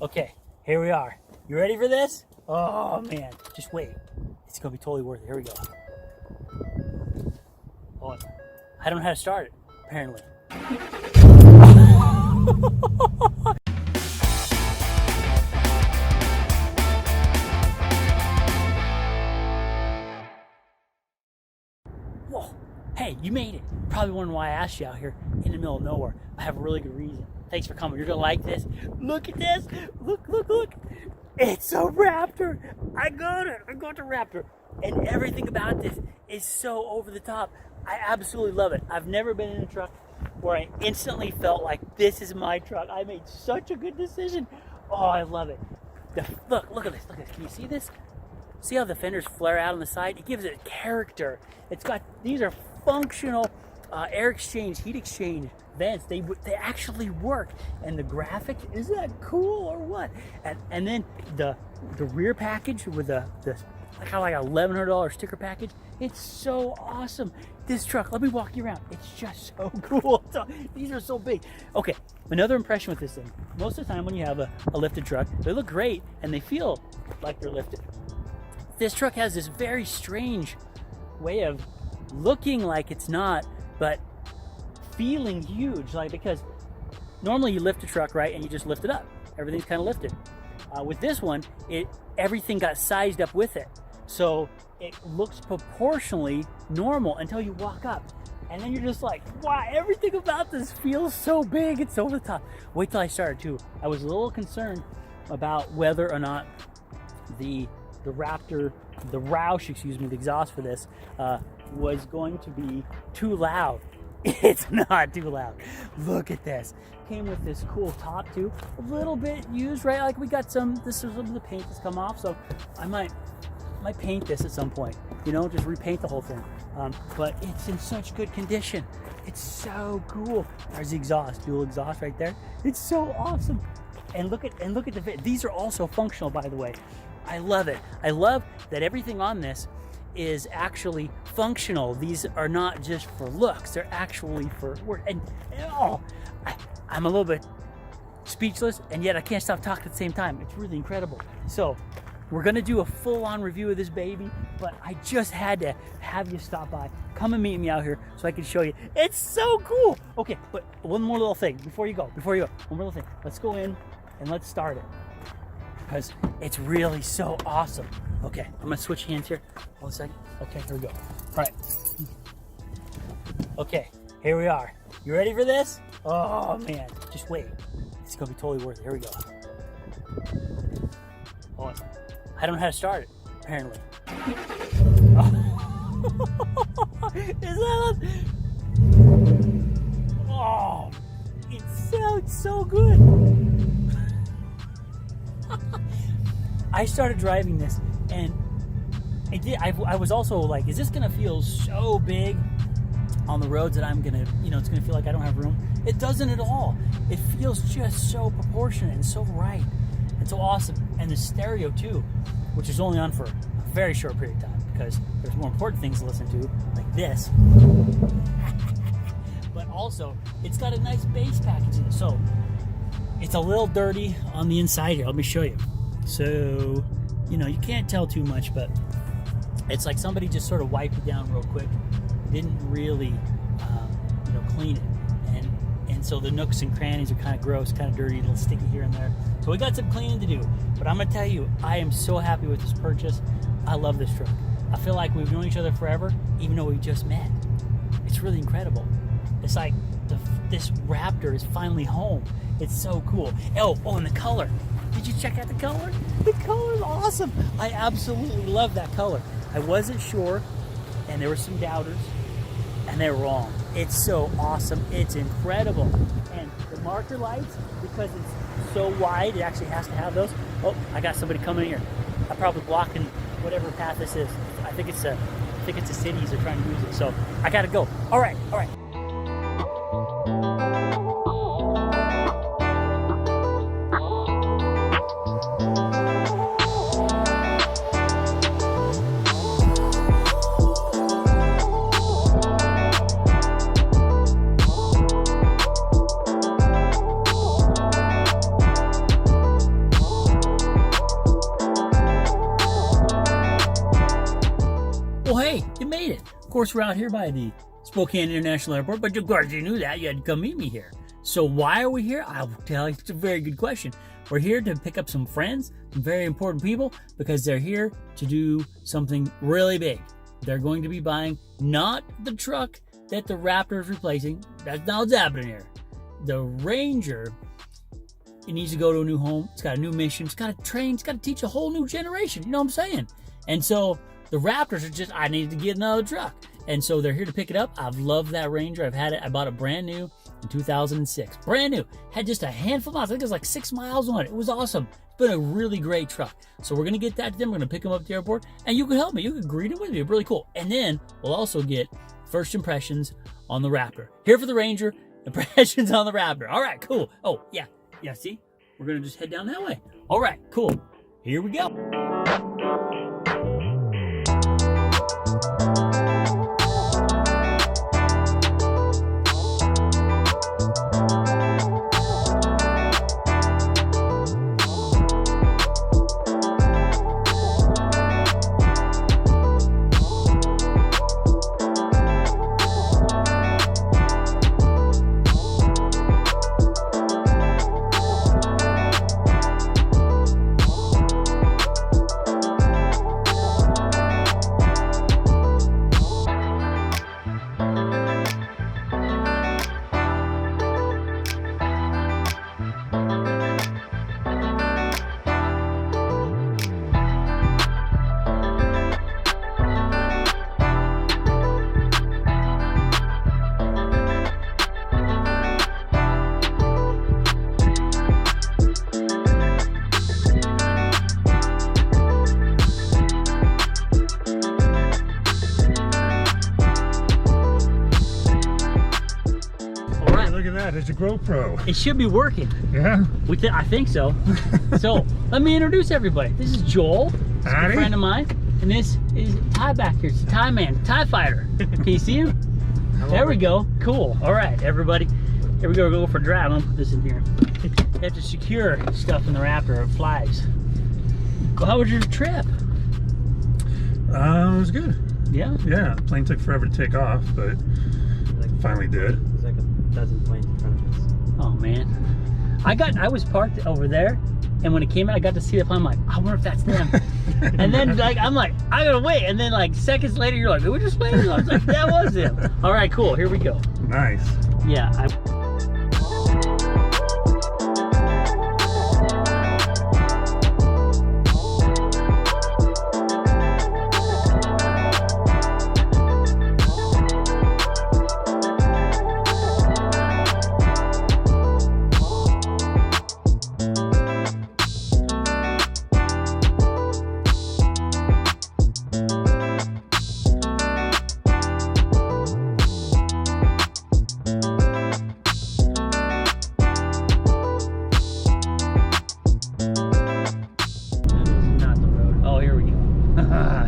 Okay, here we are. You ready for this? Oh man, just wait. It's gonna be totally worth it. Here we go. Oh, I don't know how to start it, apparently. Whoa, hey, you made it. Probably wondering why I asked you out here in the middle of nowhere. I have a really good reason. Thanks for coming. You're gonna like this. Look at this. Look, look, look. It's a Raptor. I got it. I got the Raptor. And everything about this is so over the top. I absolutely love it. I've never been in a truck where I instantly felt like this is my truck. I made such a good decision. Oh, I love it. Look at this. Look at this. Can you see this? See how the fenders flare out on the side? It gives it character. It's got, these are functional air exchange, heat exchange vents. They actually work. And the graphic, is that cool or what? And then the rear package with the like a $1,100 sticker package. It's so awesome. This truck, let me walk you around. It's just so cool. These are so big. Okay, another impression with this thing. Most of the time when you have a lifted truck, they look great and they feel like they're lifted. This truck has this very strange way of looking like it's not, but feeling huge. Like, because normally you lift a truck, right, and you just lift it up. Everything's kind of lifted. With this one, everything got sized up with it. So it looks proportionally normal until you walk up. And then you're just like, wow, everything about this feels so big. It's over the top. Wait till I started too. I was a little concerned about whether or not the Raptor, the Roush, excuse me, the exhaust for this was going to be too loud. It's not too loud. Look at this. Came with this cool top too. A little bit used, right? Like we got some, this is some of the paint that's come off, so I might paint this at some point, you know, just repaint the whole thing. But it's in such good condition. It's so cool. There's the exhaust, dual exhaust right there. It's so awesome. And look at the fit. These are also functional, by the way. I love it. I love that everything on this is actually functional. These are not just for looks, they're actually for work. And oh, I'm a little bit speechless, and yet I can't stop talking at the same time. It's really incredible. So we're gonna do a full-on review of this baby, but I just had to have you stop by, come and meet me out here so I can show you. It's so cool. Okay, but one more little thing before you go, one more little thing. Let's go in and let's start it, because it's really so awesome. Okay, I'm gonna switch hands here. 1 second. Okay, here we go. All right. Okay, here we are. You ready for this? Oh man, just wait. It's gonna be totally worth it. Here we go. Oh, I don't know how to start it, apparently. Oh. Is that? Oh, it sounds so good. I started driving this, and I was also like, is this gonna feel so big on the roads that I'm gonna, you know, it's gonna feel like I don't have room? It doesn't at all. It feels just so proportionate and so right and so awesome. And the stereo too, which is only on for a very short period of time because there's more important things to listen to, like this. But also, it's got a nice bass package in it. So it's a little dirty on the inside here. Let me show you. So, you know, you can't tell too much, but it's like somebody just sort of wiped it down real quick, didn't really, you know, clean it. And so the nooks and crannies are kind of gross, kind of dirty, a little sticky here and there. So we got some cleaning to do. But I'm going to tell you, I am so happy with this purchase. I love this truck. I feel like we've known each other forever, even though we just met. It's really incredible. It's like this Raptor is finally home. It's so cool. Oh, and the color. Did you check out the color? The color is awesome. I absolutely love that color. I wasn't sure, and there were some doubters, and they were wrong. It's so awesome. It's incredible. And the marker lights, because it's so wide, it actually has to have those. Oh, I got somebody coming here. I'm probably blocking whatever path this is. I think it's the cities are trying to use it. So I gotta go. All right. course, we're out here by the Spokane International Airport, but of course you knew that. You had to come meet me here. So why are we here? I'll tell you, it's a very good question. We're here to pick up some friends, some very important people, because they're here to do something really big. They're going to be buying not the truck that the Raptor is replacing. That's not what's happening here. The Ranger, it needs to go to a new home. It's got a new mission. It's got to train. It's got to teach a whole new generation. You know what I'm saying? And so the Raptors are just, I need to get another truck. And so they're here to pick it up. I've loved that Ranger. I've had it. I bought it brand new in 2006. Brand new. Had just a handful of miles. I think it was like 6 miles on it. It was awesome. It's been a really great truck. So we're going to get that to them. We're going to pick them up at the airport. And you can help me. You can greet them with me. It's really cool. And then we'll also get first impressions on the Raptor. Here for the Ranger. Impressions on the Raptor. All right, cool. Oh, yeah. Yeah, see? We're going to just head down that way. All right, cool. Here we go. It's a GoPro. It should be working. Yeah? I think so. So, let me introduce everybody. This is Joel, a friend of mine, and this is Ty back here. It's the Ty Man, Ty Fighter. Can you see him? There we go. Cool. All right, everybody. Here we go. We're going for a drive. I'm going to put this in here. You have to secure stuff in the Raptor. It flies. Well, how was your trip? It was good. Yeah? Yeah. The plane took forever to take off, but finally did. There's like a dozen planes in front of us. Oh man, I was parked over there, and when it came out, I got to see the plane. I'm like, I wonder if that's them. And then I'm like, I gotta wait. And then like seconds later, you're like, we just playing. I was like, that was him. All right, cool. Here we go. Nice. Yeah.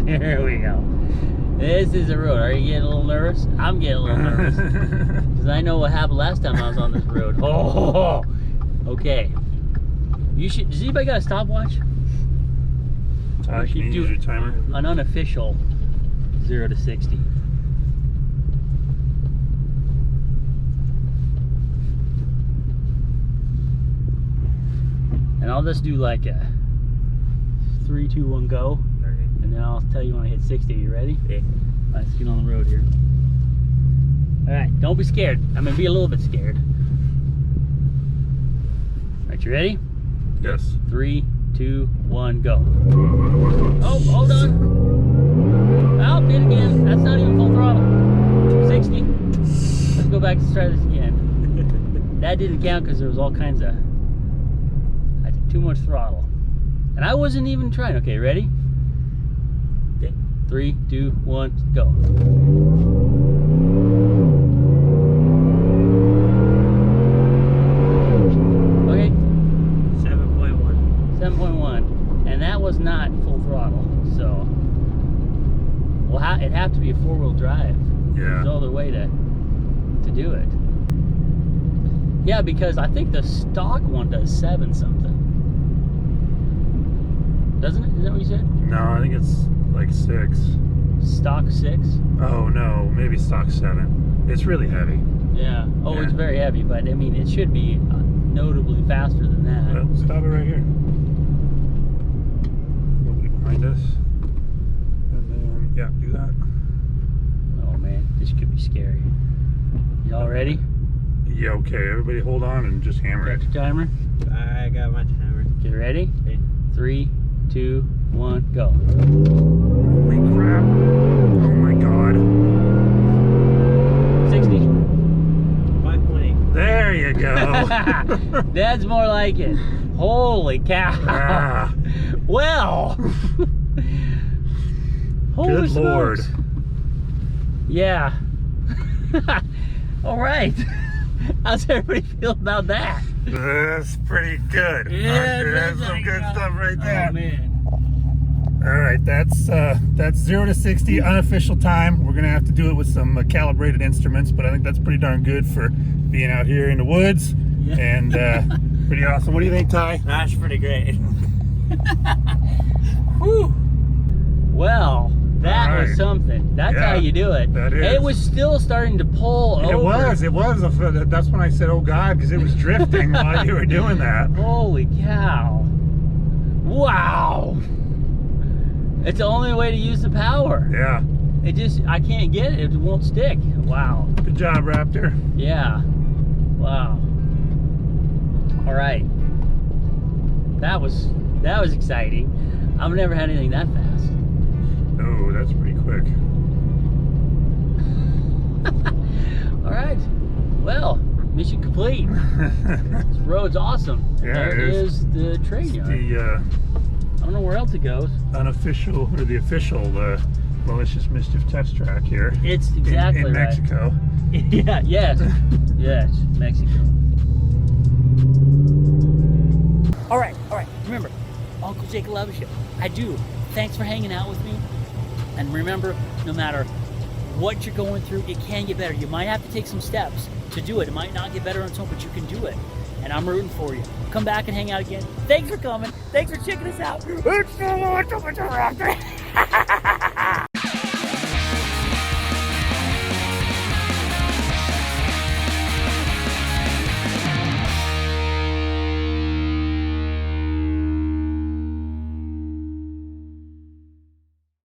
Here we go. This is the road. Are you getting a little nervous? I'm getting a little nervous. Because I know what happened last time I was on this road. Oh, okay. You should. Does anybody got a stopwatch? Can you use your timer? An unofficial 0 to 60. And I'll just do like a 3, 2, 1, go. And then I'll tell you when I hit 60. You ready? Yeah. Let's get on the road here. Alright, don't be scared. I'm gonna be a little bit scared. Alright, you ready? Yes. 3, 2, 1, go. Oh, hold on. Oh, did it again. That's not even full throttle. 60. Let's go back and try this again. That didn't count because there was all kinds of... I did too much throttle. And I wasn't even trying. Okay, ready? 3, 2, 1, go. Okay. 7.1. 7.1. And that was not full throttle. So, well, it'd have to be a 4-wheel drive. Yeah. There's no other way to do it. Yeah, because I think the stock one does 7 something. Doesn't it? Is that what you said? No, I think it's like 6. stock 6. Oh no, maybe stock 7. It's really heavy. Yeah. Oh, Yeah. it's very heavy, but I mean, it should be notably faster than that. Well, stop it right here. Nobody behind us. And then, yeah, do that. Oh man, this could be scary. Y'all ready? Yeah, okay. Everybody hold on and just hammer it. Got your timer? I got my hammer. Get ready? Okay. 3, 2, 1, go. Holy crap. Oh my god. 60. 5.8. There you go. That's more like it. Holy cow. Ah, Well. Holy good lord. smokes. Yeah. All right. How's everybody feel about that? That's pretty good. Yeah, That's some good stuff right there. Oh man. All right, that's 0 to 60 unofficial time. We're gonna have to do it with some calibrated instruments, but I think that's pretty darn good for being out here in the woods. Yeah. And pretty awesome. What do you think, Ty? That's pretty great. Whew. Well, that All was right. something. That's Yeah, how you do it. that is. It was still starting to pull over. It was. That's when I said, "Oh God," because it was drifting while you were doing that. Holy cow. Wow. It's the only way to use the power. Yeah. I can't get it. It won't stick. Wow. Good job, Raptor. Yeah. Wow. All right. That was exciting. I've never had anything that fast. Oh, that's pretty quick. All right. Well, mission complete. This road's awesome. And Yeah, there it is. the train yard. The I don't know where else it goes. unofficial or the official Malicious Mischief test track here. It's exactly in right. Mexico. Yeah. Yes. Yes. Mexico. All right. Remember, Uncle Jake loves you. I do. Thanks for hanging out with me. And remember, no matter what you're going through, it can get better. You might have to take some steps to do it. It might not get better on its own, but you can do it. And I'm rooting for you. Come back and hang out again. Thanks for coming. Thanks for checking us out. It's so much of a Raptor.